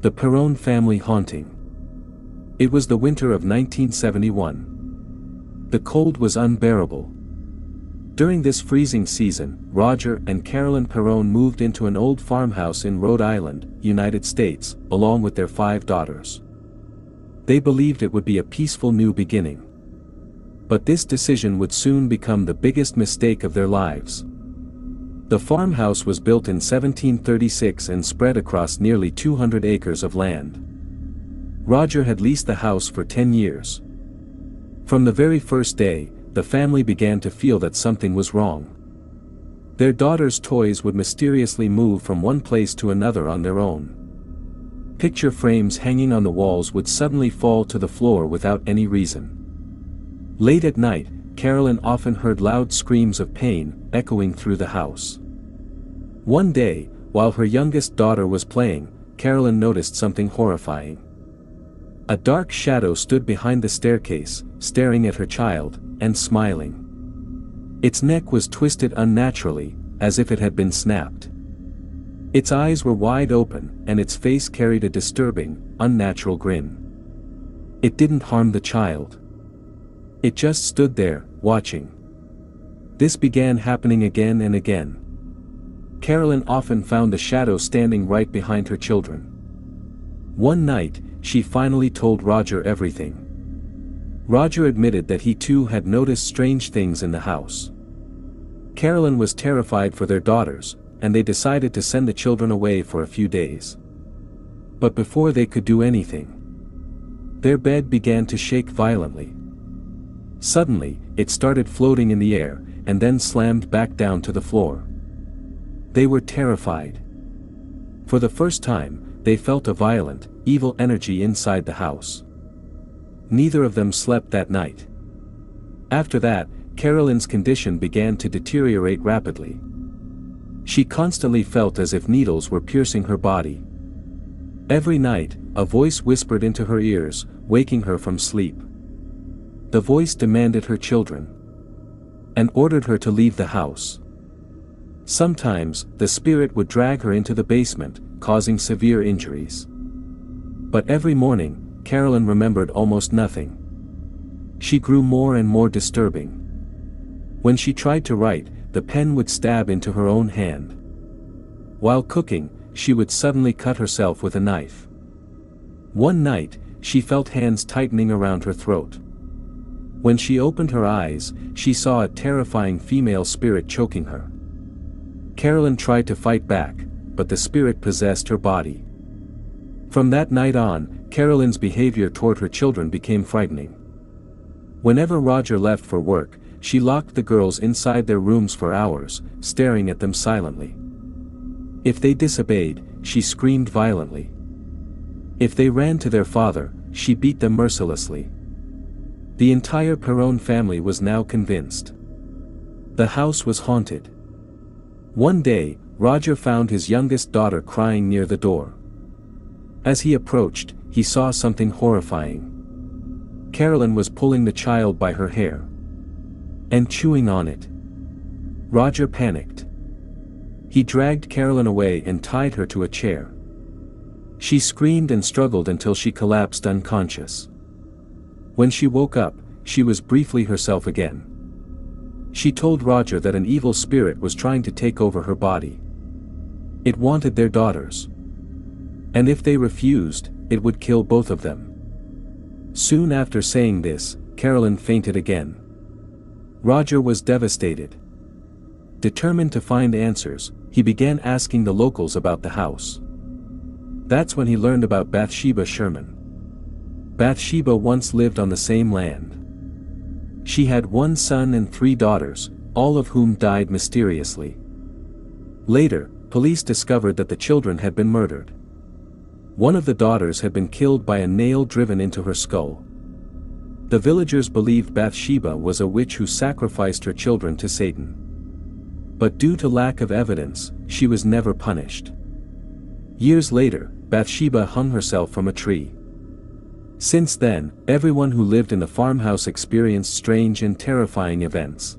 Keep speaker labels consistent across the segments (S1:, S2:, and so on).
S1: The Perron family haunting. It was the winter of 1971. The cold was unbearable. During this freezing season, Roger and Carolyn Perron moved into an old farmhouse in Rhode Island, United States, along with their 5 daughters. They believed it would be a peaceful new beginning. But this decision would soon become the biggest mistake of their lives. The farmhouse was built in 1736 and spread across nearly 200 acres of land. Roger had leased the house for 10 years. From the very first day, the family began to feel that something was wrong. Their daughters' toys would mysteriously move from one place to another on their own. Picture frames hanging on the walls would suddenly fall to the floor without any reason. Late at night, Carolyn often heard loud screams of pain echoing through the house. One day, while her youngest daughter was playing, Carolyn noticed something horrifying. A dark shadow stood behind the staircase, staring at her child, and smiling. Its neck was twisted unnaturally, as if it had been snapped. Its eyes were wide open, and its face carried a disturbing, unnatural grin. It didn't harm the child. It just stood there, watching. This began happening again and again. Carolyn often found the shadow standing right behind her children. One night, she finally told Roger everything. Roger admitted that he too had noticed strange things in the house. Carolyn was terrified for their daughters, and they decided to send the children away for a few days. But before they could do anything, their bed began to shake violently. Suddenly, it started floating in the air, and then slammed back down to the floor. They were terrified. For the first time, they felt a violent, evil energy inside the house. Neither of them slept that night. After that, Carolyn's condition began to deteriorate rapidly. She constantly felt as if needles were piercing her body. Every night, a voice whispered into her ears, waking her from sleep. The voice demanded her children and ordered her to leave the house. Sometimes, the spirit would drag her into the basement, causing severe injuries. But every morning, Carolyn remembered almost nothing. She grew more and more disturbing. When she tried to write, the pen would stab into her own hand. While cooking, she would suddenly cut herself with a knife. One night, she felt hands tightening around her throat. When she opened her eyes, she saw a terrifying female spirit choking her. Carolyn tried to fight back, but the spirit possessed her body. From that night on, Carolyn's behavior toward her children became frightening. Whenever Roger left for work, she locked the girls inside their rooms for hours, staring at them silently. If they disobeyed, she screamed violently. If they ran to their father, she beat them mercilessly. The entire Perron family was now convinced. The house was haunted. One day, Roger found his youngest daughter crying near the door. As he approached, he saw something horrifying. Carolyn was pulling the child by her hair and chewing on it. Roger panicked. He dragged Carolyn away and tied her to a chair. She screamed and struggled until she collapsed unconscious. When she woke up, she was briefly herself again. She told Roger that an evil spirit was trying to take over her body. It wanted their daughters. And if they refused, it would kill both of them. Soon after saying this, Carolyn fainted again. Roger was devastated. Determined to find answers, he began asking the locals about the house. That's when he learned about Bathsheba Sherman. Bathsheba once lived on the same land. She had 1 son and 3 daughters, all of whom died mysteriously. Later, police discovered that the children had been murdered. One of the daughters had been killed by a nail driven into her skull. The villagers believed Bathsheba was a witch who sacrificed her children to Satan. But due to lack of evidence, she was never punished. Years later, Bathsheba hung herself from a tree. Since then, everyone who lived in the farmhouse experienced strange and terrifying events.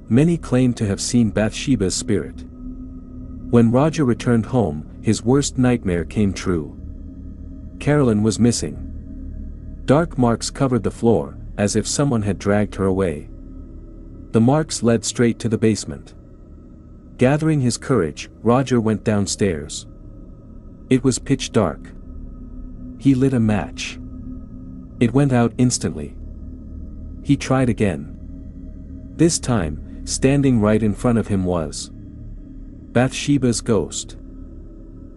S1: Many claimed to have seen Bathsheba's spirit. When Roger returned home, his worst nightmare came true. Carolyn was missing. Dark marks covered the floor, as if someone had dragged her away. The marks led straight to the basement. Gathering his courage, Roger went downstairs. It was pitch dark. He lit a match. It went out instantly. He tried again. This time, standing right in front of him was Bathsheba's ghost.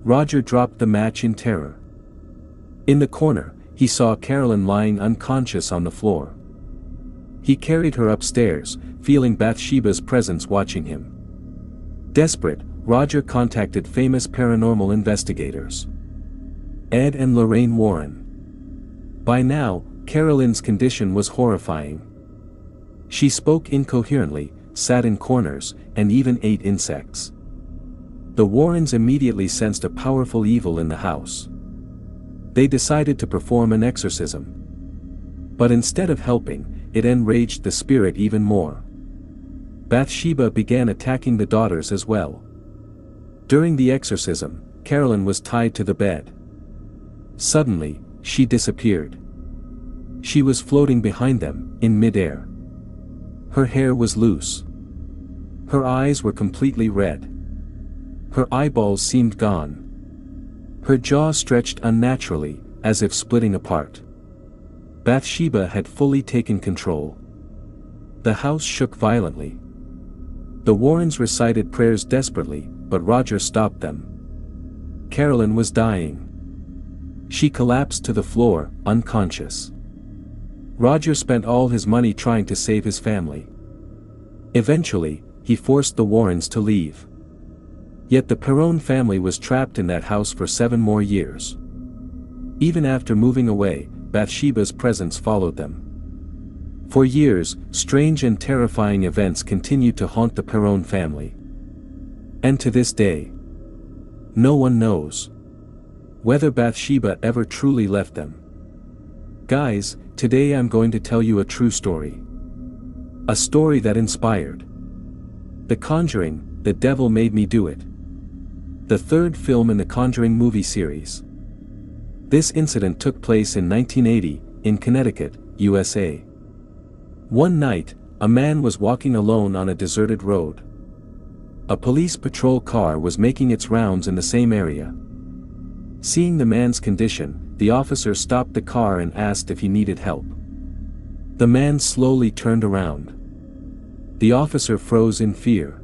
S1: Roger dropped the match in terror. In the corner, he saw Carolyn lying unconscious on the floor. He carried her upstairs, feeling Bathsheba's presence watching him. Desperate, Roger contacted famous paranormal investigators, Ed and Lorraine Warren. By now, Carolyn's condition was horrifying. She spoke incoherently, sat in corners, and even ate insects. The Warrens immediately sensed a powerful evil in the house. They decided to perform an exorcism. But instead of helping, it enraged the spirit even more. Bathsheba began attacking the daughters as well. During the exorcism, Carolyn was tied to the bed. Suddenly, she disappeared. She was floating behind them, in midair. Her hair was loose. Her eyes were completely red. Her eyeballs seemed gone. Her jaw stretched unnaturally, as if splitting apart. Bathsheba had fully taken control. The house shook violently. The Warrens recited prayers desperately, but Roger stopped them. Carolyn was dying. She collapsed to the floor, unconscious. Roger spent all his money trying to save his family. Eventually, he forced the Warrens to leave. Yet the Perron family was trapped in that house for 7 more years. Even after moving away, Bathsheba's presence followed them. For years, strange and terrifying events continued to haunt the Perron family. And to this day, no one knows whether Bathsheba ever truly left them. Guys, today I'm going to tell you a true story. A story that inspired The Conjuring, The Devil Made Me Do It, the 3rd film in the Conjuring movie series. This incident took place in 1980, in Connecticut, USA. One night, a man was walking alone on a deserted road. A police patrol car was making its rounds in the same area. Seeing the man's condition, the officer stopped the car and asked if he needed help. The man slowly turned around. The officer froze in fear.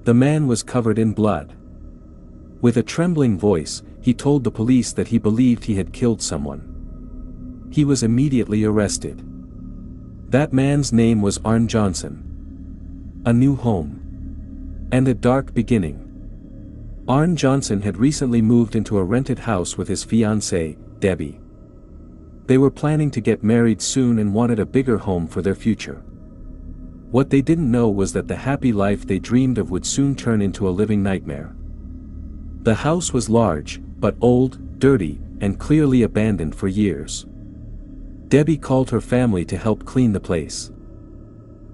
S1: The man was covered in blood. With a trembling voice, he told the police that he believed he had killed someone. He was immediately arrested. That man's name was Arn Johnson. A new home. And a dark beginning. Arn Johnson had recently moved into a rented house with his fiancée, Debbie. They were planning to get married soon and wanted a bigger home for their future. What they didn't know was that the happy life they dreamed of would soon turn into a living nightmare. The house was large, but old, dirty, and clearly abandoned for years. Debbie called her family to help clean the place.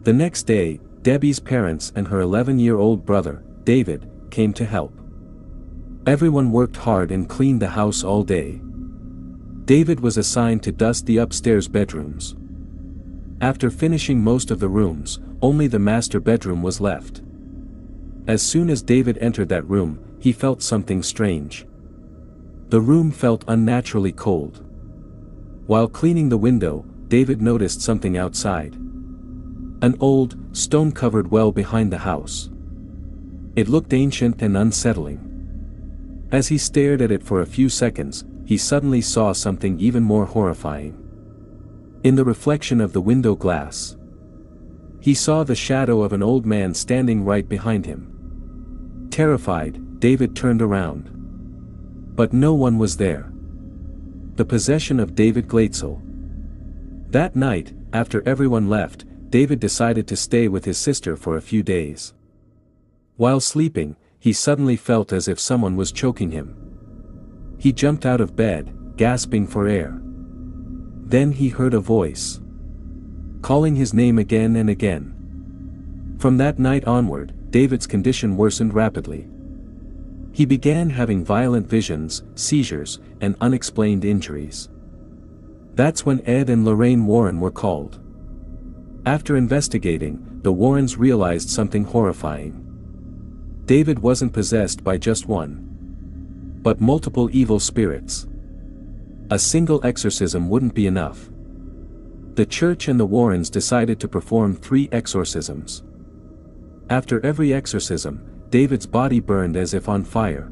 S1: The next day, Debbie's parents and her 11-year-old brother, David, came to help. Everyone worked hard and cleaned the house all day. David was assigned to dust the upstairs bedrooms. After finishing most of the rooms, only the master bedroom was left. As soon as David entered that room, he felt something strange. The room felt unnaturally cold. While cleaning the window, David noticed something outside. An old, stone-covered well behind the house. It looked ancient and unsettling. As he stared at it for a few seconds, he suddenly saw something even more horrifying. In the reflection of the window glass, he saw the shadow of an old man standing right behind him. Terrified, David turned around. But no one was there. The possession of David Glatzel. That night, after everyone left, David decided to stay with his sister for a few days. While sleeping, he suddenly felt as if someone was choking him. He jumped out of bed, gasping for air. Then he heard a voice calling his name again and again. From that night onward, David's condition worsened rapidly. He began having violent visions, seizures, and unexplained injuries. That's when Ed and Lorraine Warren were called. After investigating, the Warrens realized something horrifying. David wasn't possessed by just one, but multiple evil spirits. A single exorcism wouldn't be enough. The church and the Warrens decided to perform 3 exorcisms. After every exorcism, David's body burned as if on fire.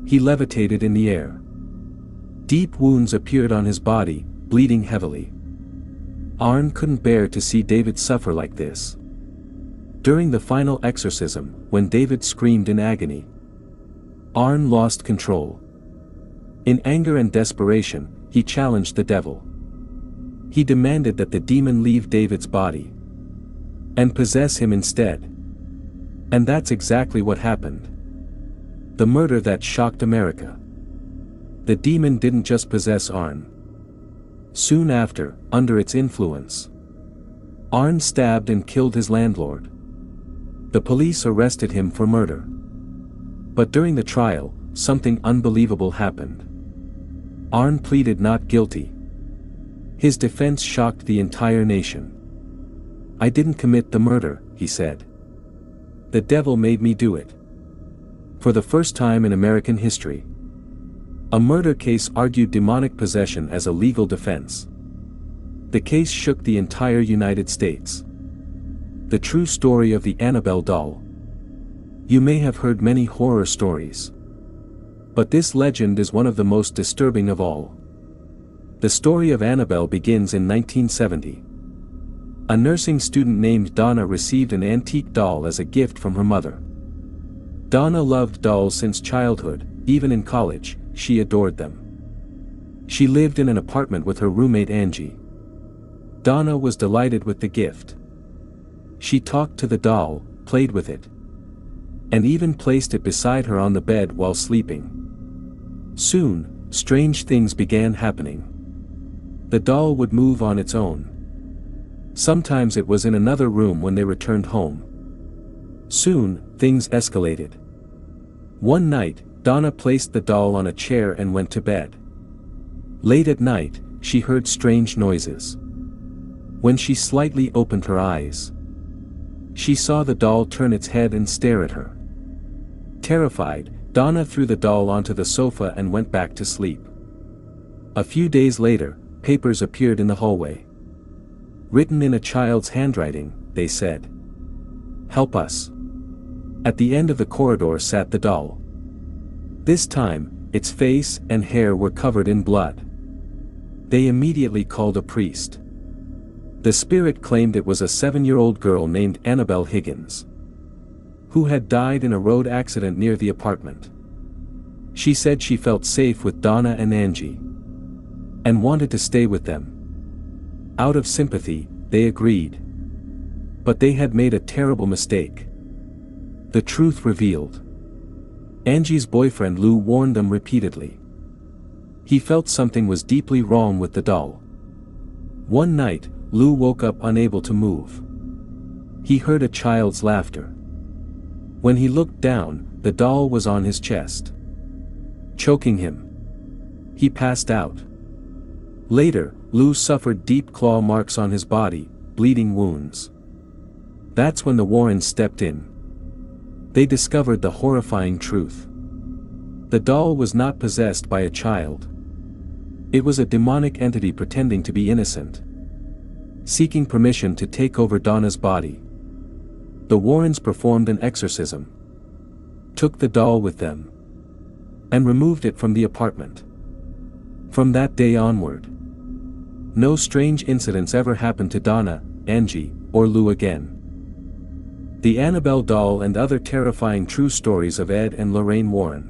S1: He levitated in the air. Deep wounds appeared on his body, bleeding heavily. Arn couldn't bear to see David suffer like this. During the final exorcism, when David screamed in agony, Arn lost control. In anger and desperation, he challenged the devil. He demanded that the demon leave David's body and possess him instead. And that's exactly what happened. The murder that shocked America. The demon didn't just possess Arn. Soon after, under its influence, Arn stabbed and killed his landlord. The police arrested him for murder. But during the trial, something unbelievable happened. Arn pleaded not guilty. His defense shocked the entire nation. "I didn't commit the murder," he said. "The devil made me do it." For the first time in American history, a murder case argued demonic possession as a legal defense. The case shook the entire United States. The true story of the Annabelle doll. You may have heard many horror stories, but this legend is one of the most disturbing of all. The story of Annabelle begins in 1970. A nursing student named Donna received an antique doll as a gift from her mother. Donna loved dolls since childhood. Even in college, she adored them. She lived in an apartment with her roommate Angie. Donna was delighted with the gift. She talked to the doll, played with it, and even placed it beside her on the bed while sleeping. Soon, strange things began happening. The doll would move on its own. Sometimes it was in another room when they returned home. Soon, things escalated. One night, Donna placed the doll on a chair and went to bed. Late at night, she heard strange noises. When she slightly opened her eyes, she saw the doll turn its head and stare at her. Terrified, Donna threw the doll onto the sofa and went back to sleep. A few days later, papers appeared in the hallway. Written in a child's handwriting, they said, "Help us." At the end of the corridor sat the doll. This time, its face and hair were covered in blood. They immediately called a priest. The spirit claimed it was a 7-year-old girl named Annabelle Higgins, who had died in a road accident near the apartment. She said she felt safe with Donna and Angie, and wanted to stay with them. Out of sympathy, they agreed. But they had made a terrible mistake. The truth revealed. Angie's boyfriend Lou warned them repeatedly. He felt something was deeply wrong with the doll. One night, Lou woke up unable to move. He heard a child's laughter. When he looked down, the doll was on his chest, choking him. He passed out. Later, Lou suffered deep claw marks on his body, bleeding wounds. That's when the Warrens stepped in. They discovered the horrifying truth. The doll was not possessed by a child. It was a demonic entity pretending to be innocent, seeking permission to take over Donna's body. The Warrens performed an exorcism, took the doll with them, and removed it from the apartment. From that day onward, no strange incidents ever happened to Donna, Angie, or Lou again. The Annabelle doll and other terrifying true stories of Ed and Lorraine Warren.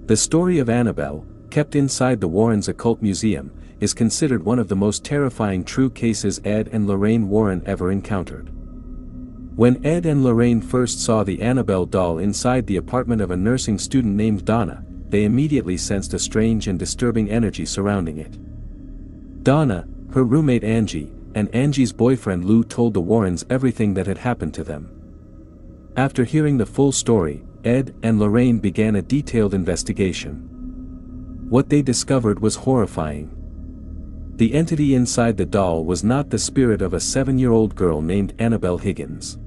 S1: The story of Annabelle, kept inside the Warrens Occult Museum, is considered one of the most terrifying true cases Ed and Lorraine Warren ever encountered. When Ed and Lorraine first saw the Annabelle doll inside the apartment of a nursing student named Donna, they immediately sensed a strange and disturbing energy surrounding it. Donna, her roommate Angie, and Angie's boyfriend Lou told the Warrens everything that had happened to them. After hearing the full story, Ed and Lorraine began a detailed investigation. What they discovered was horrifying. The entity inside the doll was not the spirit of a 7-year-old girl named Annabelle Higgins.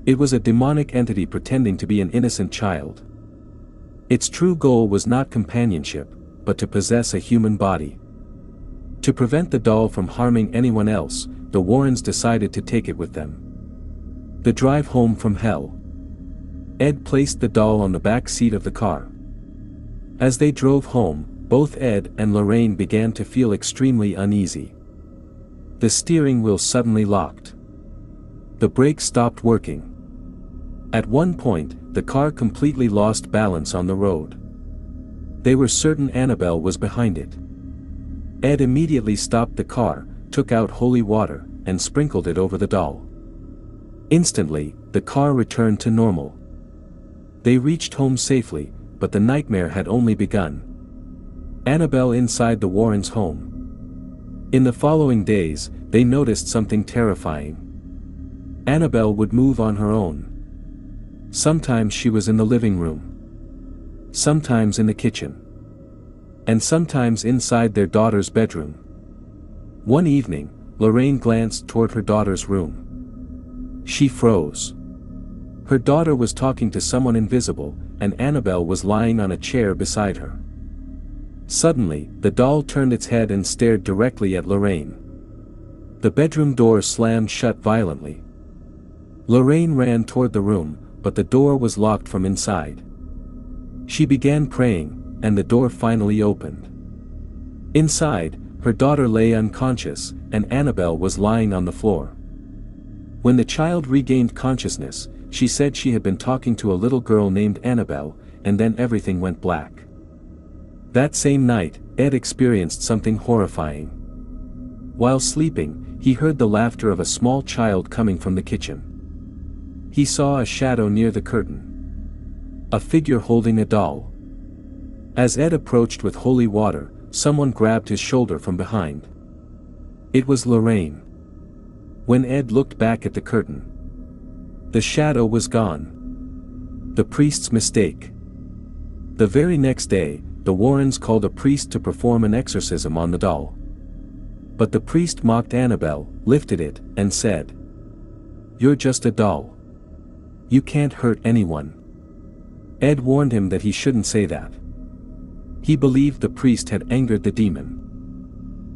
S1: It was a demonic entity pretending to be an innocent child. Its true goal was not companionship, but to possess a human body. To prevent the doll from harming anyone else, the Warrens decided to take it with them. The drive home from hell. Ed placed the doll on the back seat of the car. As they drove home, both Ed and Lorraine began to feel extremely uneasy. The steering wheel suddenly locked. The brakes stopped working. At one point, the car completely lost balance on the road. They were certain Annabelle was behind it. Ed immediately stopped the car, took out holy water, and sprinkled it over the doll. Instantly, the car returned to normal. They reached home safely, but the nightmare had only begun. Annabelle inside the Warrens' home. In the following days, they noticed something terrifying. Annabelle would move on her own. Sometimes she was in the living room. Sometimes in the kitchen. And sometimes inside their daughter's bedroom. One evening, Lorraine glanced toward her daughter's room. She froze. Her daughter was talking to someone invisible, and Annabelle was lying on a chair beside her. Suddenly, the doll turned its head and stared directly at Lorraine. The bedroom door slammed shut violently. Lorraine ran toward the room, but the door was locked from inside. She began praying, and the door finally opened. Inside, her daughter lay unconscious, and Annabelle was lying on the floor. When the child regained consciousness, she said she had been talking to a little girl named Annabelle, and then everything went black. That same night, Ed experienced something horrifying. While sleeping, he heard the laughter of a small child coming from the kitchen. He saw a shadow near the curtain. A figure holding a doll. As Ed approached with holy water, someone grabbed his shoulder from behind. It was Lorraine. When Ed looked back at the curtain, the shadow was gone. The priest's mistake. The very next day, the Warrens called a priest to perform an exorcism on the doll. But the priest mocked Annabelle, lifted it, and said, "You're just a doll. You can't hurt anyone." Ed warned him that he shouldn't say that. He believed the priest had angered the demon.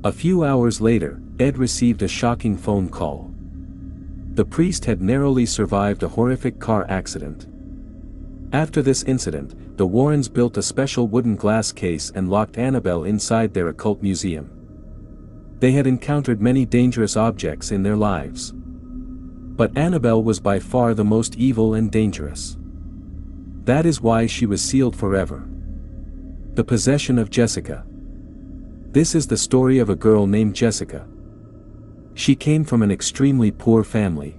S1: A few hours later, Ed received a shocking phone call. The priest had narrowly survived a horrific car accident. After this incident, the Warrens built a special wooden glass case and locked Annabelle inside their occult museum. They had encountered many dangerous objects in their lives. But Annabelle was by far the most evil and dangerous. That is why she was sealed forever. The possession of Jessica. This is the story of a girl named Jessica. She came from an extremely poor family.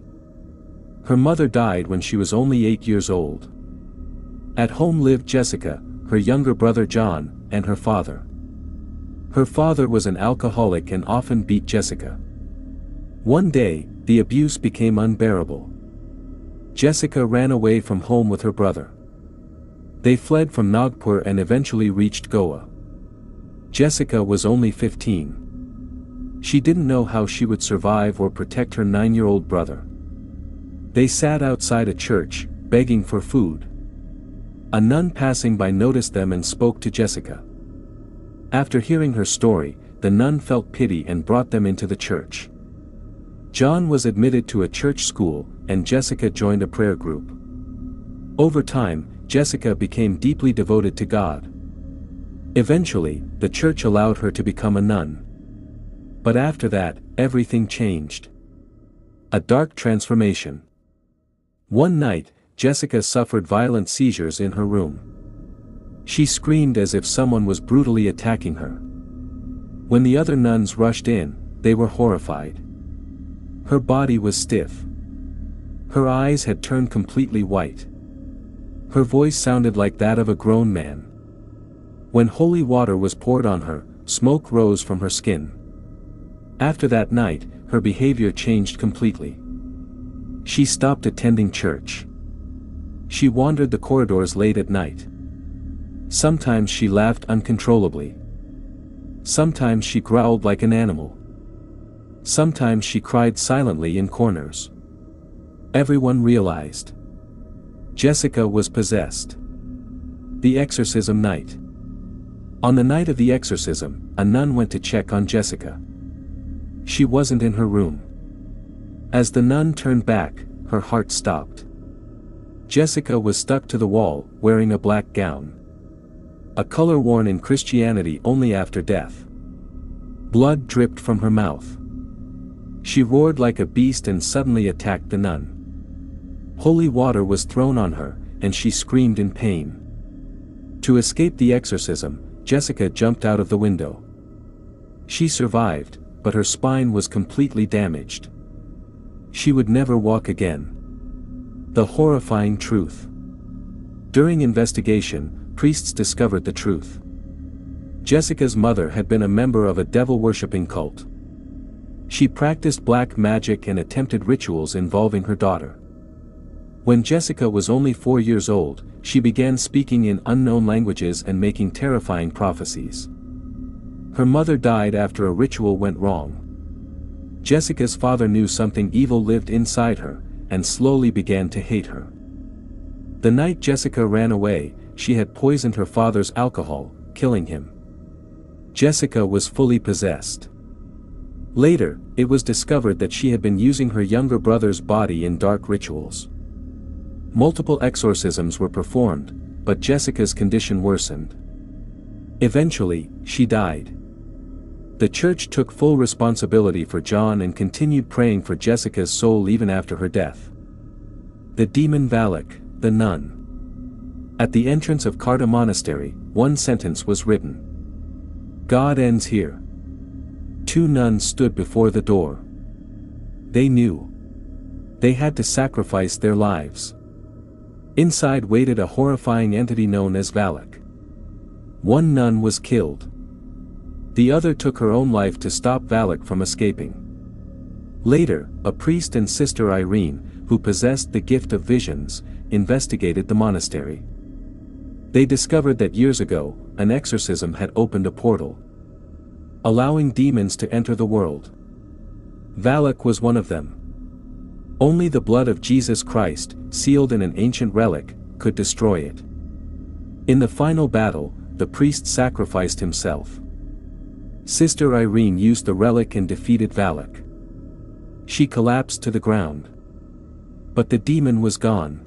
S1: Her mother died when she was only 8 years old. At home lived Jessica, her younger brother John, and her father. Her father was an alcoholic and often beat Jessica. One day, the abuse became unbearable. Jessica ran away from home with her brother. They fled from Nagpur and eventually reached Goa. Jessica was only 15. She didn't know how she would survive or protect her 9-year-old brother. They sat outside a church, begging for food. A nun passing by noticed them and spoke to Jessica. After hearing her story, the nun felt pity and brought them into the church. John was admitted to a church school, and Jessica joined a prayer group. Over time, Jessica became deeply devoted to God. Eventually, the church allowed her to become a nun. But after that, everything changed. A dark transformation. One night, Jessica suffered violent seizures in her room. She screamed as if someone was brutally attacking her. When the other nuns rushed in, they were horrified. Her body was stiff. Her eyes had turned completely white. Her voice sounded like that of a grown man. When holy water was poured on her, smoke rose from her skin. After that night, her behavior changed completely. She stopped attending church. She wandered the corridors late at night. Sometimes she laughed uncontrollably. Sometimes she growled like an animal. Sometimes she cried silently in corners. Everyone realized Jessica was possessed. The exorcism night. On the night of the exorcism, a nun went to check on Jessica. She wasn't in her room. As the nun turned back, her heart stopped. Jessica was stuck to the wall, wearing a black gown. A color worn in Christianity only after death. Blood dripped from her mouth. She roared like a beast and suddenly attacked the nun. Holy water was thrown on her, and she screamed in pain. To escape the exorcism, Jessica jumped out of the window. She survived, but her spine was completely damaged. She would never walk again. The horrifying truth. During investigation, priests discovered the truth. Jessica's mother had been a member of a devil-worshipping cult. She practiced black magic and attempted rituals involving her daughter. When Jessica was only 4 years old, she began speaking in unknown languages and making terrifying prophecies. Her mother died after a ritual went wrong. Jessica's father knew something evil lived inside her, and slowly began to hate her. The night Jessica ran away, she had poisoned her father's alcohol, killing him. Jessica was fully possessed. Later, it was discovered that she had been using her younger brother's body in dark rituals. Multiple exorcisms were performed, but Jessica's condition worsened. Eventually, she died. The church took full responsibility for John and continued praying for Jessica's soul even after her death. The demon Valak, the nun. At the entrance of Karta Monastery, one sentence was written. God ends here. 2 nuns stood before the door. They knew. They had to sacrifice their lives. Inside waited a horrifying entity known as Valak. One nun was killed. The other took her own life to stop Valak from escaping. Later, a priest and Sister Irene, who possessed the gift of visions, investigated the monastery. They discovered that years ago, an exorcism had opened a portal, allowing demons to enter the world. Valak was one of them. Only the blood of Jesus Christ, sealed in an ancient relic, could destroy it. In the final battle, the priest sacrificed himself. Sister Irene used the relic and defeated Valak. She collapsed to the ground. But the demon was gone.